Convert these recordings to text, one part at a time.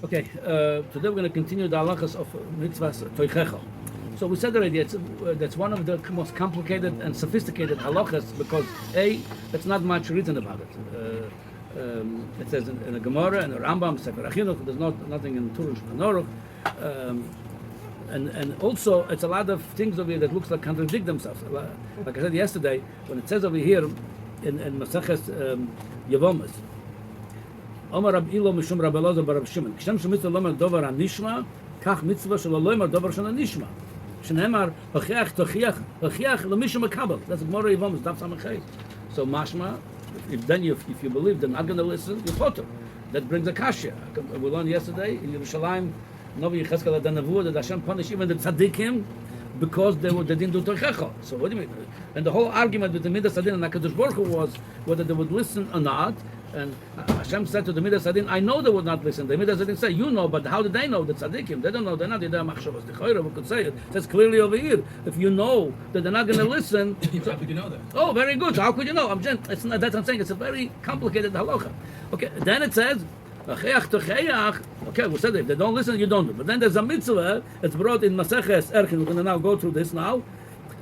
Okay, today we're going to continue the halachas of mitzvahs toichecha. So we said already that's one of the most complicated and sophisticated halachas because it's not much written about it. It says in the Gemara and the Rambam, Sefer Achinuch, there's nothing in Turush Anuruch, and also it's a lot of things over here that looks like contradict themselves. Like I said yesterday, when it says over here in Maseches Yevomis, Omar Rab Ilo Mishum Rab Elazar Bar Rab Shimon. Kishem shemitzvah lomer dover hanishma, kach mitzvah shelo lomer dover shana nishma. Shneimar hachiach tochiach lemishum makabel. That's Gemara Yevomis Daf Samachay. So mashma, if you believe they're not going to listen, you potter. That brings a kasha. We learned yesterday in Yerushalayim, Novi Yechezkel had nevuah that Hashem punished even the tzaddikim because they didn't do toichecha. So what do you mean? And the whole argument with the Midas Adin and HaKadosh Baruch Hu was whether they would listen or not. And Hashem said to the Midas Adin, I know they would not listen. The Midas Adin said, you know, but how did they know? The tzaddikim, they don't know, they're not in their machshavas. The Chayra, we could say it. It says clearly over here. If you know that they're not going to listen. How could you know that? Oh, very good. So how could you know? That's what I'm saying. It's a very complicated halacha. Okay, then it says, okay, we said if they don't listen, you don't do. But then there's a mitzvah, it's brought in Maseches Erchin. We're going to now go through this now.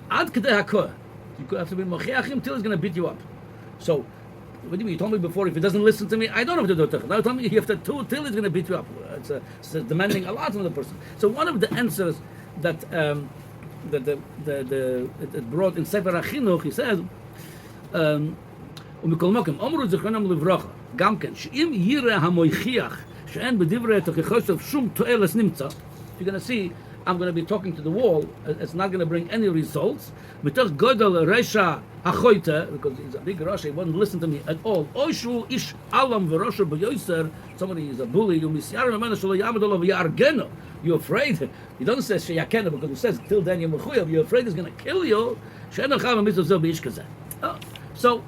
Ad kedei hakoh. You have to be mochiachim till he's going to beat you up. So, what do you mean? You told me before, if he doesn't listen to me, I don't have to do it. Now you told me you have to do till he's going to beat you up. It's demanding a lot from the person. So one of the answers that it brought in Sefer Achinuch, he says, ומכל מקום, אמרו זיכרונם לברכה, גם כן, שאם יראה המויכיח, שאין בדברי התוכחות שום תועלת נמצא, you're going to see, I'm going to be talking to the wall, it's not going to bring any results, מתוך גודל רשע החויטה, because he's a big Rasha, he wouldn't listen to me at all, או שהוא איש עלם וראשו ביוסר, somebody is a bully, ומסייר ממנו שלא יעמד עליו ויארגנו, you're afraid, he doesn't say שיעקנו, because he says, till then you're מחויב, you're afraid he's going to kill you, שאין לך במצב זו באיש כזה. So,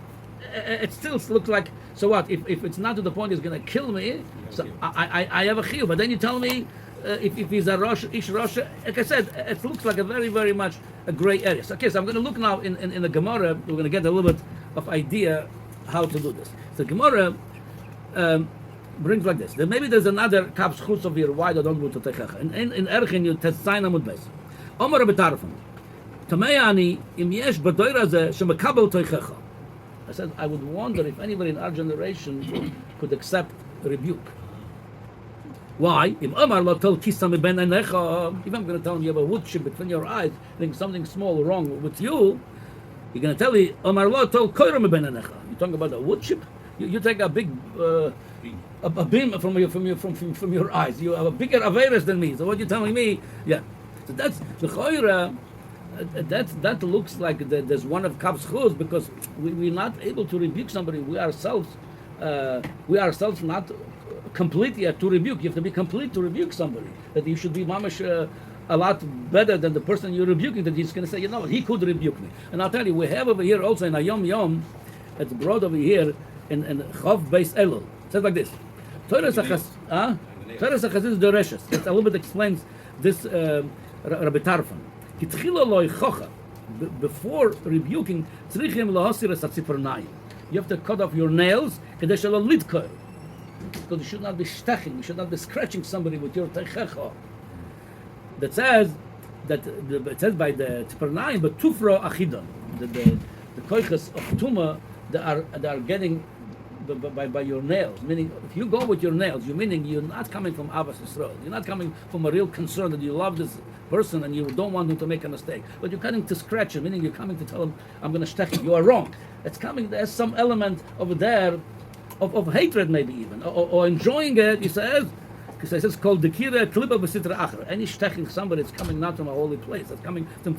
it still looks like, so what, if it's not to the point he's going to kill me, so I have a chiyuv, but then you tell me if he's a ish Rosh, like I said, it looks like a very, very much a gray area. So, okay, so I'm going to look now in the Gemara, we're going to get a little bit of idea how to do this. So Gemara brings like this, then maybe there's another kap's chutz over here, why they don't do totechecha. In Erchin, you test sign amud beis. Omar betarfim, tamei ani im yesh b'doir hazeh shemekabel toichecha. I said, I would wonder if anybody in our generation could accept rebuke. Why? If I'm going to tell him you have a wood chip between your eyes, think something small wrong with you, you're going to tell me, you're talking about a wood chip? You take a big a beam from your eyes. You have a bigger averus than me. So what you're telling me? Yeah. So that's the choira. That looks like there's one of Kap's chuz because we're not able to rebuke somebody. We ourselves not complete yet to rebuke. You have to be complete to rebuke somebody. That you should be mamash a lot better than the person you're rebuking. That he's going to say, you know, he could rebuke me. And I'll tell you, we have over here also in a Yom, it's brought over here in Chav Beis Elul. It says like this. Torah Sachazis Doreshes. It a little bit explains this Rabbi Tarfon. Before rebuking, you have to cut off your nails, because you should not be steching, you should not be scratching somebody with your teichecha. That says it says by the Tzipernayim, but tufro achidon, the koiches of tuma, they are getting by your nails. Meaning, if you go with your nails, you're not coming from Avos Yisrael. You're not coming from a real concern that you love this person and you don't want him to make a mistake. But you're coming to scratch him, meaning you're coming to tell him, I'm going to stech you. You are wrong. It's coming, there's some element over there of hatred maybe even, or enjoying it, he says, because it says called dekira klipa b'sitra acher. Any steching somebody, it's coming not from a holy place. It's coming from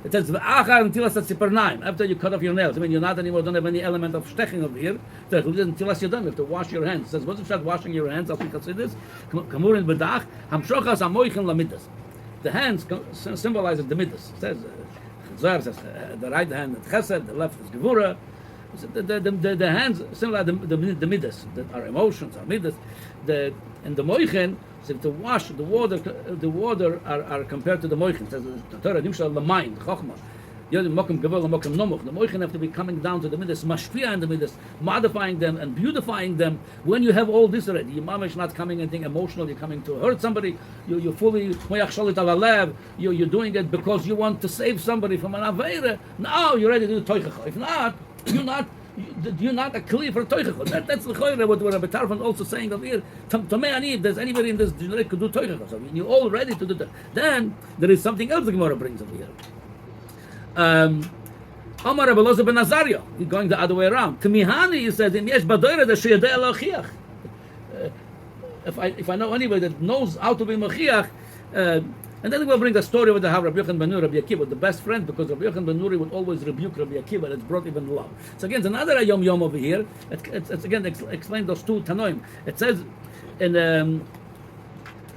it says v'achar until tzipernayim. After you cut off your nails, I mean you're not anymore, don't have any element of steching over here. Until you're done, you have to wash your hands. It says once you start washing your hands, as we can see this, kamurin b'dach hamshochas amoichin lamidas. The hands symbolizes the midas. It says the right hand is chesed, the left is gevura. The hands similar to the midas, that are emotions, are midas. And the moichen, so to wash the water are compared to the moichen. The Torah nimshal the mind, chokhmah. The moichin have to be coming down to the midas, mashpia and the midas, modifying them and beautifying them. When you have all this already, your mama is not coming anything emotional. You're coming to hurt somebody. You're fully you're doing it because you want to save somebody from an aveira. Now you're ready to do toichacha. If not, you're not a clear for toichacha. That's the choyre what Rabbi Tarfon also saying over here. To me, if there's anybody in this generation could do toichacha, so you're all ready to do that. Then there is something else the Gemara brings over here. Omar Rabbi Elazar ben Nazario, he's going the other way around. To Mihani, he says, if I know anybody that knows how to be Machiach, and then we'll bring the story with the Rabbi Yochanan ben Nuri, Rabbi Akiva, the best friend, because Rabbi Yochanan ben Nuri would always rebuke Rabbi Akiva, and it's brought even love. So again, it's another Yom Yom over here. It's again explain those two Tanoim. It says in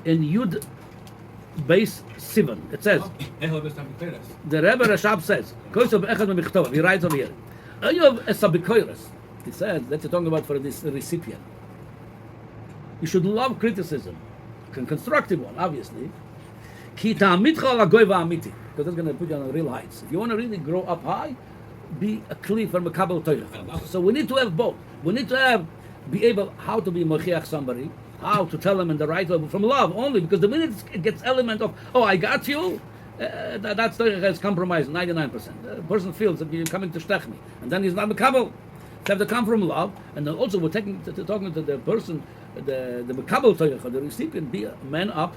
Yud base 7. It says the Rebbe Rashab says, he writes over here. He says that's talking about for this recipient. You should love criticism, a constructive one, obviously. Because that's going to put you on real heights. If you want to really grow up high, be a kli for Makabel Torah. So we need to have both. We need to be able how to be Mochiach somebody, how to tell them in the right way, from love only, because the minute it gets element of, I got you, that's has compromise 99%. The person feels that you're coming to shtech me, and then he's not Makabel. They have to come from love, and then also we're talking to the person, the Makabel Torah, the recipient, be a man up,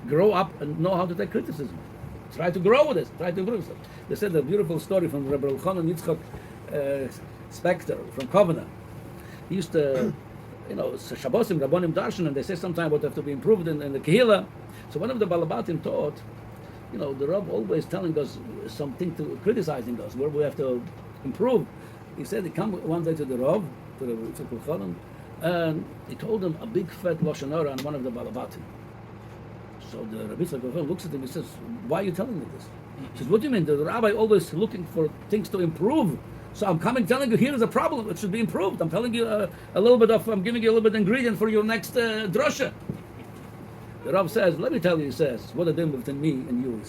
grow up, and know how to take criticism. Try to grow with it, try to improve it. They said a beautiful story from Rabbi Elchanan Yitzchak Spector from Kovna. He used to, Shabbosim, Rabbonim Darshan, and they say sometimes what have to be improved in the Kehillah. So one of the Balabatim taught, the Rav always telling us something to criticizing us, where we have to improve. He said he come one day to the Rav, to the Yitzchak Elchanan, and he told him a big fat Lashon Hara on one of the Balabatim. So the Rabbi Yitzchak Elchanan looks at him and says, "Why are you telling me this?" He says, "What do you mean? The rabbi always looking for things to improve. So I'm coming telling you here is a problem. It should be improved. I'm telling you I'm giving you a little bit of ingredient for your next drasha." The Rav says, "Let me tell you," he says, "what the difference between me and you," he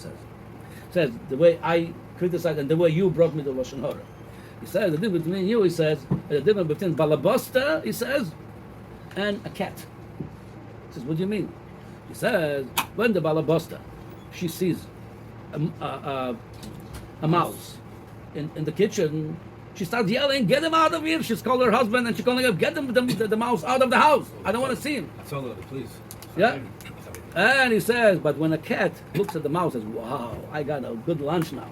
says, "the way I criticize and the way you brought me to Lashon Hara." He says, "The difference between you," he says, "the difference between balabasta," he says, "and a cat." He says, "What do you mean?" He says, "When the balabasta, she sees a mouse in the kitchen, she starts yelling, 'Get him out of here!' She's called her husband and she's calling him, 'Get the mouse out of the house. I don't want to see him.'" I told her, please. Yeah. And he says, but when a cat looks at the mouse and says, "Wow, I got a good lunch now."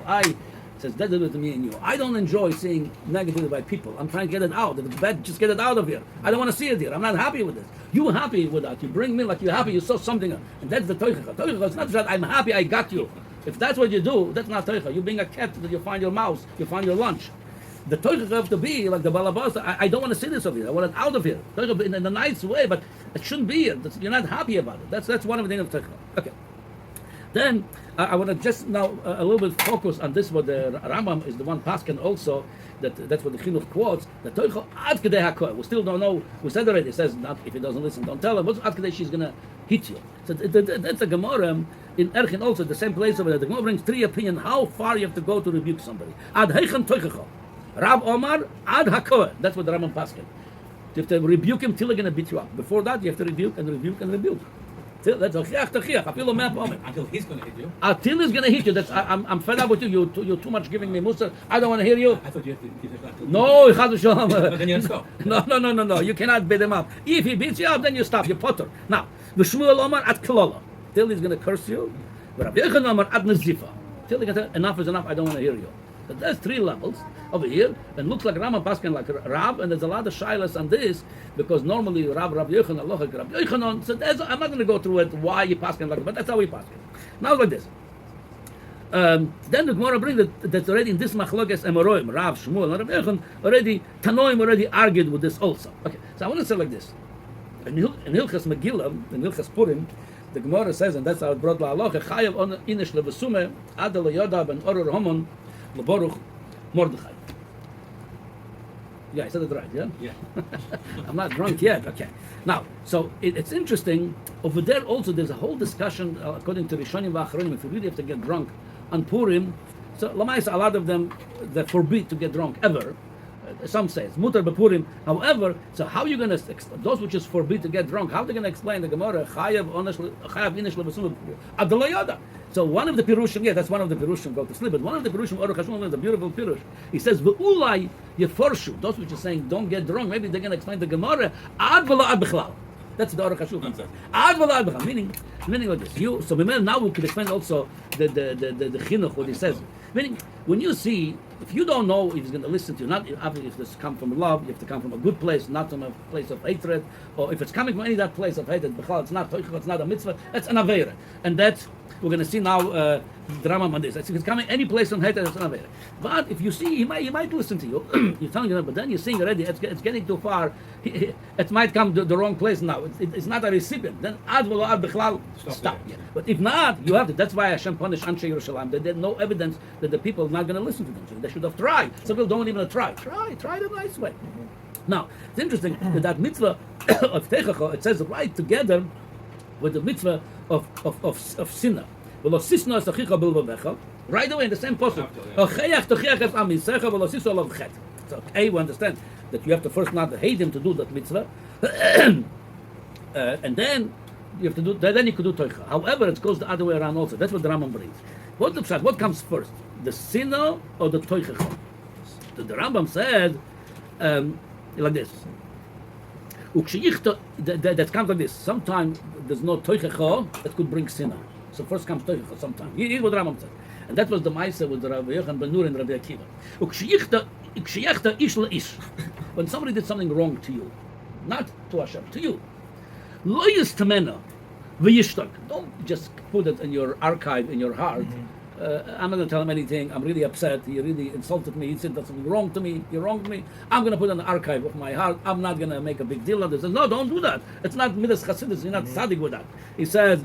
Says, "That's it to me and you. I don't enjoy seeing negativity by people. I'm trying to get it out. If it's bad, just get it out of here. I don't want to see it here. I'm not happy with this. You happy with that. You bring me like you're happy, you saw something. And that's the toicha. Toicha is not that I'm happy I got you. If that's what you do, that's not toicha. You being a cat that you find your mouse, you find your lunch. The toicha have to be like the balabas. I don't want to see this over here. I want it out of here. Toicha in a nice way, but it shouldn't be here. You're not happy about it. That's one of the things of toicha. Okay. Then I want to just now a little bit focus on this. What the Rambam is the one paskin also that's what the Chinuch quotes. The toicha ad kedei hakoy. We still don't know. We said already. It says not if he doesn't listen, don't tell him. What's ad kedei? She's gonna hit you. So that's a Gemara in Erchin also the same place over there. The Gemara brings three opinions how far you have to go to rebuke somebody. Ad heichen toicha. Rab Omar ad hakoy. That's what the Rambam paskin. You have to rebuke him till he's gonna beat you up. Before that, you have to rebuke and rebuke and rebuke. That's a chiach to chiach. Until he's going to hit you. Until he's going to hit you. I'm fed up with you. You're too much giving me musa. I don't want to hear you. I thought you have to give it back. No, then you have to go. No. You cannot beat him up. If he beats you up, then you stop. You potter. Now, V'shmuel Omar at Klala. Till he's going to curse you. Rabbi Yochanan Omar at Nezifa. Till he gets enough is enough. I don't want to hear you. So there's three levels over here, and looks like Rambam Paskin like Rab, and there's a lot of shilas on this because normally Rabbi Yochanan, Allah Rabbi Yochanan. So I'm not going to go through it why you Paskin like, but that's how we Paskin. Now like this. Then the Gemara brings that's already in this Machlokas Emoroim, Rav Shmuel, and Rabbi Yochanan already Tanoim already argued with this also. Okay, so I want to say like this. In Hilchas Megillah, in Hilchas Purim, the Gemara says, and that's how it brought la Allah, Chayav on Inish Levesume, Adel Yoda ben Oror Homon. Baruch Mordechai. Yeah, I said it right, yeah? Yeah. I'm not drunk yet, okay. Now, so it's interesting, over there also there's a whole discussion, according to Rishonim V'Achronim, if you really have to get drunk on Purim, So Lamaisa, a lot of them they forbid to get drunk ever. Some say it's mutar bepurim. However, so how are you going to those which is forbid to get drunk? How are they going to explain the Gemara? Chayav inish lebasum adelayada. So one of the pirushim, that's one of the pirushim. Go to sleep. But one of the pirushim, Aruch Hashemon, is a beautiful pirush. He says ve'ulai yeforshu. Those which are saying don't get drunk. Maybe they're going to explain the Gemara ad v'lo ad bichlal. That's the Aruch Hashemon says. Ad v'lo ad bichlal. Meaning like this. So now we can explain also the chinuch what he says. Meaning, when you see, if you don't know if he's going to listen to you, not if this come from love, you have to come from a good place, not from a place of hatred, or if it's coming from any that place of hatred, it's not a mitzvah, that's an avera. And that's, we're going to see now drama on this. If it's coming any place from hatred, it's an avera. But if you see, he might listen to you. You're telling him, but then you're seeing already, it's getting too far. It might come to the wrong place now. It's not a recipient. Then ad v'lo ad bichlal, stop. Yeah. But if not, you have to. That's why Hashem punished Anshe Yerushalayim. There's no evidence that the people are not going to listen to them. So they should have tried. Some people don't even try. Try the nice way. Now, it's interesting that mitzvah of Techacha, it says right together with the mitzvah of sinner. Right away in the same posuk. So A, we understand that you have to first not hate him to do that mitzvah, and then you have to do. Then you could do toicha. However, it goes the other way around also. That's what the Rambam brings. What the pshat? What comes first, the sinner or the toicha? The Rambam said like this. That comes like this. Sometimes there's no toicha that could bring sinner. So first comes toicha. Sometimes. Here's what the Rambam said, and that was the ma'aseh with Rabbi Yochanan ben Nur and Rabbi Akiva. When somebody did something wrong to you, not to Hashem, to you, lo yistamena v'yishtak. Don't just put it in your archive, in your heart. I'm not going to tell him anything. I'm really upset. He really insulted me. He said something wrong to me. He wronged me. I'm going to put it in the archive of my heart. I'm not going to make a big deal of this. No, don't do that. It's not midas chasidus. You're not tzaddik with that. He says,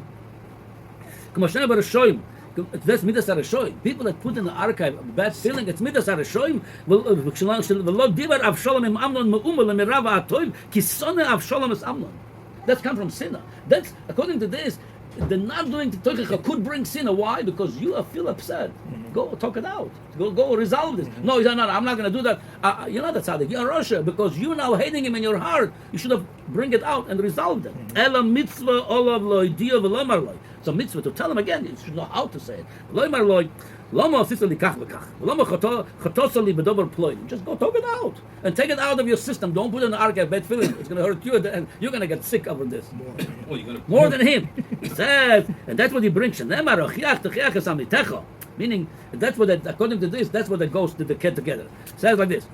that's midas harashoim. People that put in the archive a bad feeling, it's midas harashoim. That's come from sinner. That's according to this. The not doing the toicha could bring sinner. Why? Because you feel upset. Go talk it out. Go resolve this. No, I'm not going to do that. You're not a tzaddik. You're a Russia because you're now hating him in your heart. You should have bring it out and resolved it. Ela mitzvah olav loy dia v'lomar loy. So mitzvah to tell him again. You should know how to say it. Loymar loy. Lama asisa li kach v'kach. Lama chatosa li bedover ploy. Just go talk it out and take it out of your system. Don't put it in the archive. Bad feeling. It's going to hurt you, and you're going to get sick over this. More than him. He says, and that's what he brings. Meaning, that's what according to this, that's what that goes to the kid together. It says like this.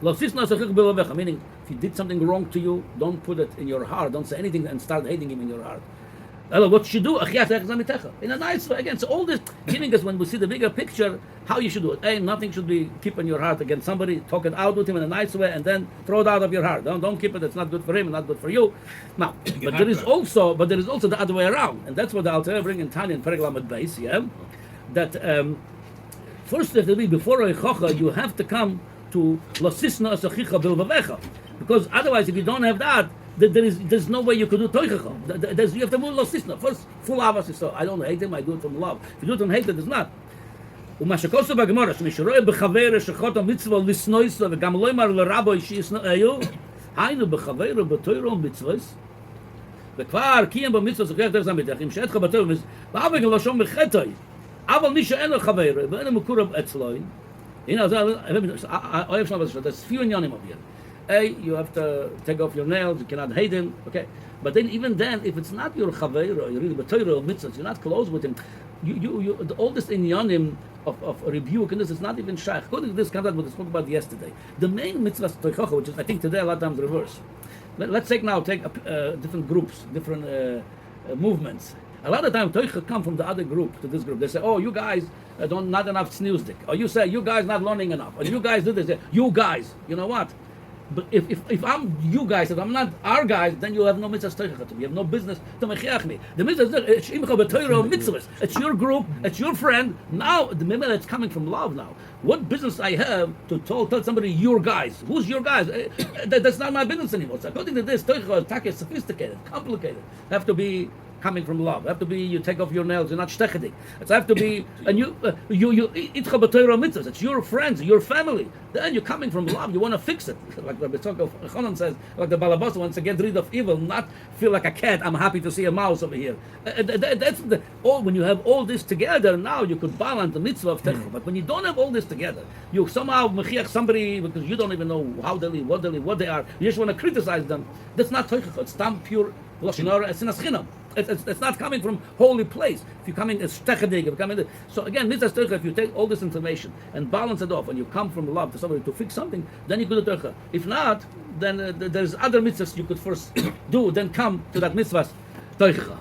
Meaning, if he did something wrong to you, don't put it in your heart. Don't say anything and start hating him in your heart. What you do in a nice way again. So all this giving us when we see the bigger picture, how you should do it. Nothing should be keep in your heart against somebody. Talk it out with him in a nice way, and then throw it out of your heart. Don't keep it. It's not good for him, not good for you. Now, but there is also the other way around, and that's what the Alter bring in Tanya in Perek Lamed Beis. Yeah, that first have to be before Eichocha, you have to come to Losisna Asachicha Bilvavecha, because otherwise, if you don't have that, there's no way you could do toichacha. You have to move losisna first. Full avas. So I don't hate him. I do it from love. If you do it from hatred, it's not. Umashakosu b'gemara shmishroi b'chaver shechot mitzvah lisnoisa v'gam loymar l'raboi sheisnoeyu haynu b'chaver b'toiro mitzvahs v'kvar kiyem b'mitzvah zechech der zamitachim she'etcha b'toiro v'avig l'shom b'chetoi aval misha eno chaver v'eno mukurav etzloi. There's few inyanim over here. You have to take off your nails. You cannot hate him. Okay, but then even then, if it's not your chaveira, you read b'toiro or mitzvahs, you're not close with him. You all this inyanim of rebuke and this is not even shaykh. According to this, comes out what we spoke about yesterday. The main mitzvah is toichacha, which is I think today a lot of times reverse. Let's take different groups, different movements. A lot of times toicha come from the other group to this group. They say, "Oh, you guys don't not enough snoozdik," or you say, "You guys not learning enough," or "You guys do this." You guys, you know what? But if I'm you guys, if I'm not our guys, then you have no mitzvah toicha to me. You have no business to mechiach me. The mitzvah is mitzvahs. It's your group. It's your friend. Now the mitzvah that's coming from love. Now, what business I have to tell somebody your guys? Who's your guys? That's not my business anymore. So according to this, toicha is sophisticated, complicated. Have to be coming from love. It have to be you take off your nails. You're not shtechedig. It have to be and you itcha b'Torah mitzvahs. It's your friends, your family. Then you're coming from love. You want to fix it, like Rabbi Tzok Chanan says, like the Balabasa wants to get rid of evil, not feel like a cat. I'm happy to see a mouse over here. That's when you have all this together. Now you could balance the mitzvah of teicha. But when you don't have all this together, you somehow mechiach somebody because you don't even know how they live, what they are. You just want to criticize them. That's not teicha. It's pure lashon hara. It's sinas chinam. It's not coming from holy place. If you're coming as shtechedig, so again, mitzvah teicha. If you take all this information and balance it off, and you come from love to somebody to fix something, then you could do teicha. If not, then there's other mitzvahs you could first do, then come to that mitzvah teicha.